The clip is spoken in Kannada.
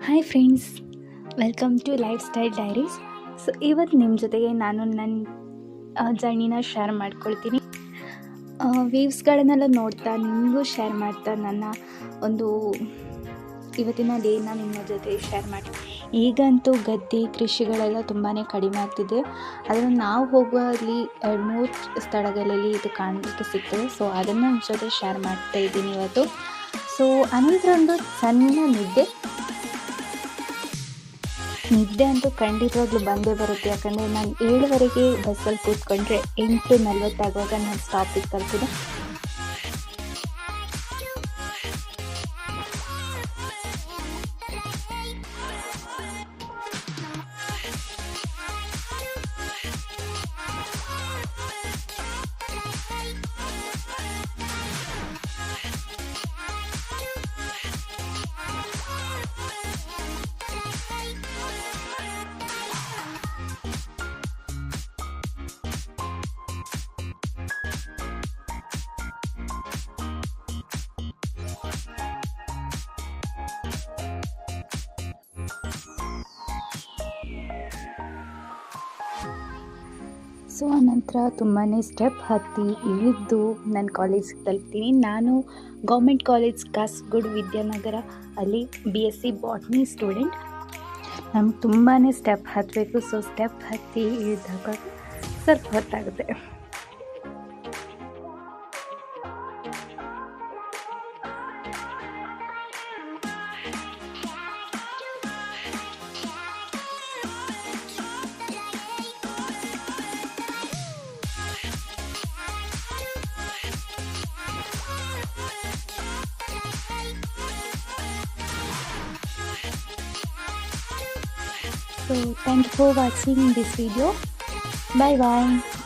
Hi friends, welcome to lifestyle diaries. So ಇವತ್ತು ನಿಮ್ಮ ಜೊತೆಗೆ ನಾನು ನನ್ನ ಜರ್ನಿನ ಶೇರ್ ಮಾಡ್ಕೊಳ್ತೀನಿ. ವೀವ್ಸ್ಗಳನ್ನೆಲ್ಲ ನೋಡ್ತಾ ನಿಮಗೂ ಶೇರ್ ಮಾಡ್ತಾ ನನ್ನ ಒಂದು ಇವತ್ತಿನ ಡೇನ ನಿಮ್ಮ ಜೊತೆ ಶೇರ್ ಮಾಡ್ತೀನಿ. ಈಗಂತೂ ಗದ್ದೆ ಕೃಷಿಗಳೆಲ್ಲ ತುಂಬಾ ಕಡಿಮೆ ಆಗ್ತಿದೆ. ಆದರೆ ನಾವು ಹೋಗುವಲ್ಲಿ 2-3 ಸ್ಥಳಗಳಲ್ಲಿ ಇದು ಕಾಣಲಿಕ್ಕೆ ಸಿಗ್ತದೆ. ಸೊ ಅದನ್ನು ನಿಮ್ಮ ಜೊತೆ ಶೇರ್ ಮಾಡ್ತಾ ಇದ್ದೀನಿ ಇವತ್ತು. ಸೊ ಅನಂತರೊಂದು ಸಣ್ಣ ನಿದ್ದೆ ಅಂತೂ ಖಂಡಿತವಾಗ್ಲೂ ಬಂದೇ ಬರುತ್ತೆ. ಯಾಕಂದರೆ ನಾನು 7:00 ಬಸ್ಸಲ್ಲಿ ಕೂತ್ಕೊಂಡ್ರೆ 8:40 ಆಗುವಾಗ ನಾನು ಸ್ಟಾಪಿಗೆ ತಲುಪಿದೆ. ಸೊ ಆನಂತರ ತುಂಬಾ ಸ್ಟೆಪ್ ಹತ್ತಿ ಇಳಿದು ನನ್ನ ಕಾಲೇಜಿಗೆ ತಲುಪ್ತೀನಿ. ನಾನು ಗೌರ್ಮೆಂಟ್ ಕಾಲೇಜ್ ಕಾಸರಗೋಡು ವಿದ್ಯಾನಗರ ಅಲ್ಲಿ BSc ಬಾಟ್ನಿ ಸ್ಟೂಡೆಂಟ್. ನಮ್ಗೆ ತುಂಬಾ ಸ್ಟೆಪ್ ಹತ್ತಬೇಕು. ಸೊ ಸ್ಟೆಪ್ ಹತ್ತಿ ಇಳಿದಾಗ ಸ್ವಲ್ಪ ಹೊತ್ತಾಗುತ್ತೆ. So thank you for watching this video. Bye bye.